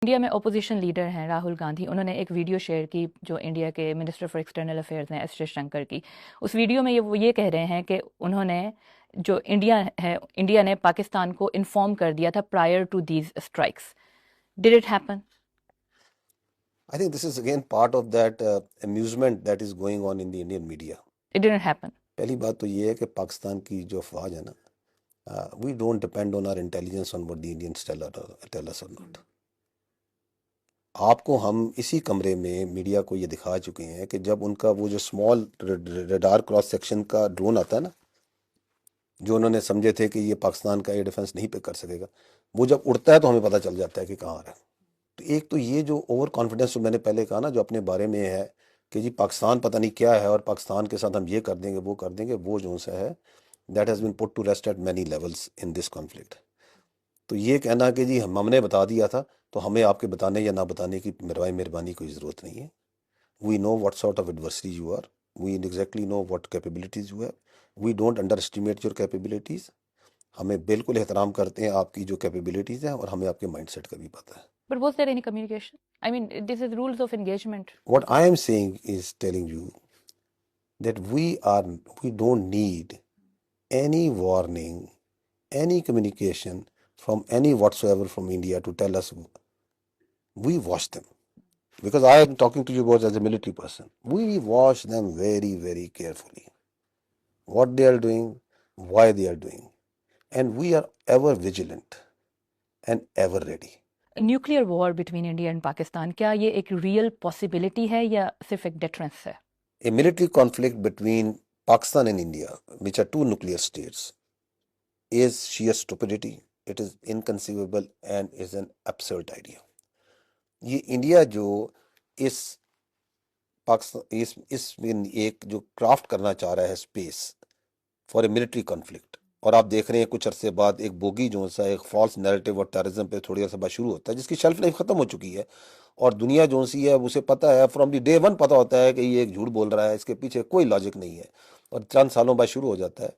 India میں opposition leader ہیں راہل گاندھی، انہوں نے ایک ویڈیو شیئر کی جو انڈیا کے منسٹر فار ایکسٹرنل افیئرز ہیں ایس جے شنکر کی. اس ویڈیو میں وہ یہ کہہ رہے ہیں کہ انہوں نے جو انڈیا نے پاکستان کو انفارم کر دیا تھا prior to these strikes. Did it happen? I think this is again part of that amusement that is going on in the Indian media. It didn't happen. پہلی بات تو یہ ہے کہ پاکستان کی جو افواج ہے نا، we don't depend on our intelligence on what the Indians tell us or not. آپ کو ہم اسی کمرے میں میڈیا کو یہ دکھا چکے ہیں کہ جب ان کا وہ جو اسمال ریڈار کراس سیکشن کا ڈرون آتا ہے نا، جو انہوں نے سمجھے تھے کہ یہ پاکستان کا ایئر ڈیفنس نہیں پہ کر سکے گا، وہ جب اڑتا ہے تو ہمیں پتہ چل جاتا ہے کہ کہاں آ رہا ہے. تو ایک تو یہ جو اوور کانفیڈنس جو میں نے پہلے کہا نا، جو اپنے بارے میں ہے کہ جی پاکستان پتہ نہیں کیا ہے اور پاکستان کے ساتھ ہم یہ کر دیں گے وہ کر دیں گے، وہ جو سا ہے that has been put to rest at many levels in this conflict. تو یہ کہنا کہ جی ہم نے بتا دیا تھا تو ہمیں آپ کے بتانے یا نہ بتانے کی مہربانی کوئی ضرورت نہیں ہے. We know what sort of adversity you are, we exactly know what capabilities you have, we don't underestimate your capabilities. ہمیں بالکل احترام کرتے ہیں آپ کی جو کیپیبلٹیز ہیں، اور ہمیں آپ کے مائنڈ سیٹ کا بھی پتہ ہے. But was there any communication? I mean, this is rules of engagement. What I am saying is telling you that we don't need any warning, any communication from any whatsoever from India to tell us. We watch them. Because I am talking to you about as a military person. We watch them very, very carefully. What they are doing, why they are doing. And we are ever vigilant and ever ready. Nuclear war between India and Pakistan, کیا یہ ایک real possibility ہے یا صرف ایک deterrence ہے؟ A military conflict between Pakistan and India, which are two nuclear states, is sheer stupidity. It is inconceivable and is an absurd idea. یہ India جو اس پاکستان اس میں ایک جو کرافٹ کرنا چاہ رہا ہے space for a military conflict, اور آپ دیکھ رہے ہیں کچھ عرصے بعد ایک بوگی جو سا ایک فالس نیریٹو اور ٹیررزم پہ تھوڑی عرصہ بعد شروع ہوتا ہے، جس کی شیلف لائف ختم ہو چکی ہے، اور دنیا جو سی ہے اسے پتہ ہے فرام دی ڈے ون پتہ ہوتا ہے کہ یہ ایک جھوٹ بول رہا ہے، اس کے پیچھے کوئی لاجک نہیں ہے، اور چند سالوں بعد شروع ہو جاتا ہے.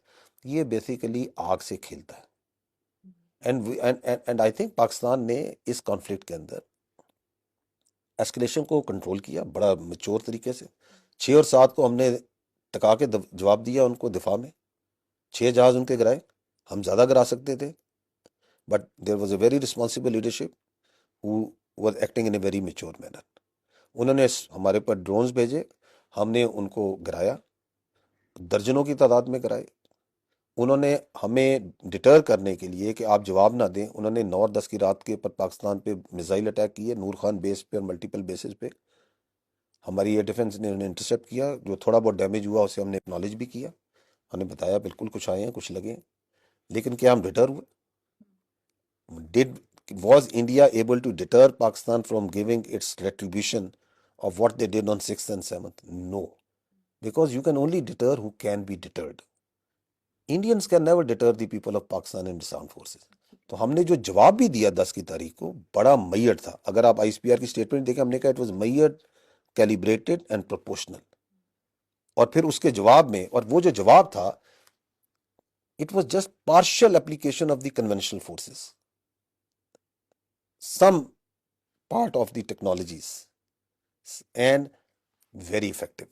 یہ بیسیکلی آگ سے کھیلتا ہے. اینڈ آئی تھنک پاکستان نے اس کانفلکٹ کے اندر ایسکلیشن کو کنٹرول کیا بڑا میچور طریقے سے. 6 اور 7 کو ہم نے ٹکا کے جواب دیا ان کو دفاع میں. 6 جہاز ان کے گرائے، ہم زیادہ گرا سکتے تھے، but there was a very responsible leadership who was acting in a very mature manner. انہوں نے ہمارے پر ڈرونز بھیجے، ہم نے ان کو گرایا، درجنوں کی تعداد میں گرائے. انہوں نے ہمیں ڈٹر کرنے کے لیے کہ آپ جواب نہ دیں، انہوں نے 9 اور 10 کی رات کے اوپر پاکستان پہ میزائل اٹیک کیے، نور خان بیس پہ اور ملٹیپل بیسز پہ. ہماری ایئر ڈیفنس نے انہیں انٹرسیپٹ کیا، جو تھوڑا بہت ڈیمیج ہوا اسے ہم نے اکنالج بھی کیا، ہم نے بتایا بالکل کچھ آئے ہیں کچھ لگے ہیں. لیکن کیا ہم ڈٹر ہوئے؟ Was India able to deter Pakistan from giving its retribution of what they did on 6th and 7th? No. Because you can only deter who can be deterred. Indians can never deter the people of Pakistan and its armed forces. تو ہم نے جو جواب بھی دیا 10 کی تاریخ کو بڑا میئر تھا. اگر آپ آئی ایس پی آر کی اسٹیٹمنٹ دیکھیں، ہم نے کہا it was measured, calibrated and proportional. اور پھر اس کے جواب میں، اور وہ جو جواب تھا it was just partial application of the conventional forces, some part of the technologies and very effective.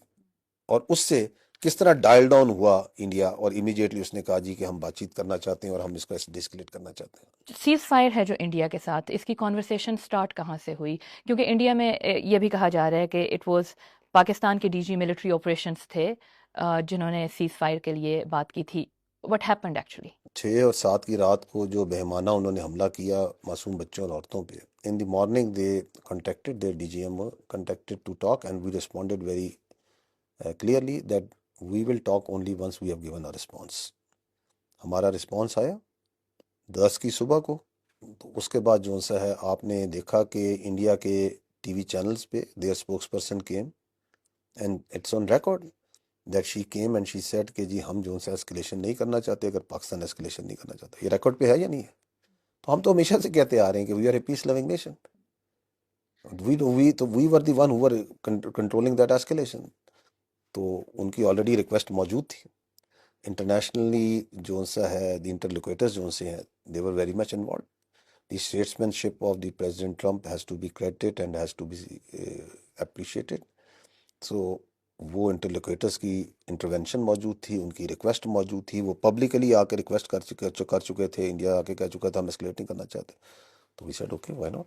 اور اس سے کس طرح ڈائل ڈاؤن ہوا انڈیا، اور امیڈیٹلی اس نے کہا جی کہ ہم بات چیت کرنا چاہتے ہیں اور ہم اس کو ڈسکلیٹ کرنا چاہتے ہیں. سیز فائر ہے جو انڈیا کے ساتھ، اس کی کانورسیشن سٹارٹ کہاں سے ہوئی؟ کیونکہ انڈیا میں یہ بھی کہا جا رہا ہے کہ اٹ واز پاکستان کے ڈی جی ملٹری آپریشنز تھے جنہوں نے سیز فائر کے لیے بات کی تھی. What happened actually? 6 اور 7 کی رات کو جو بہمانہ انہوں نے حملہ کیا معصوم بچوں اور عورتوں پہ، in the morning they contacted their DGMO, contacted to talk, and we responded very clearly that we will talk only once we have given a response. ہمارا رسپانس آیا 10 کی صبح کو. تو اس کے بعد جو سا ہے آپ نے دیکھا کہ انڈیا کے ٹی وی چینلز پہ their spokes person came and it's on record that she came and she said کہ جی ہم جو سا ایسکلیشن نہیں کرنا چاہتے اگر پاکستان ایسکلیشن نہیں کرنا چاہتا. یہ ریکارڈ پہ ہے یا نہیں ہے؟ تو ہم تو ہمیشہ سے کہتے آ رہے ہیں کہ we are a peace loving nation. We were the one who were controlling that escalation. تو ان کی آلریڈی ریکویسٹ موجود تھی. انٹرنیشنلی جو سا ہے دی انٹرلوکیٹرز جو سے ہیں they were very much involved. the statesmanship of the President Trump has to be credited and has to be appreciated. So وہ انٹرلوکیٹرس کی انٹروینشن موجود تھی، ان کی ریکویسٹ موجود تھی، وہ پبلکلی آ کے ریکویسٹ کر چکے تھے، انڈیا آ کے کہہ چکا تھا ہم اسکلیٹ نہیں کرنا چاہتے، تو we said okay why not.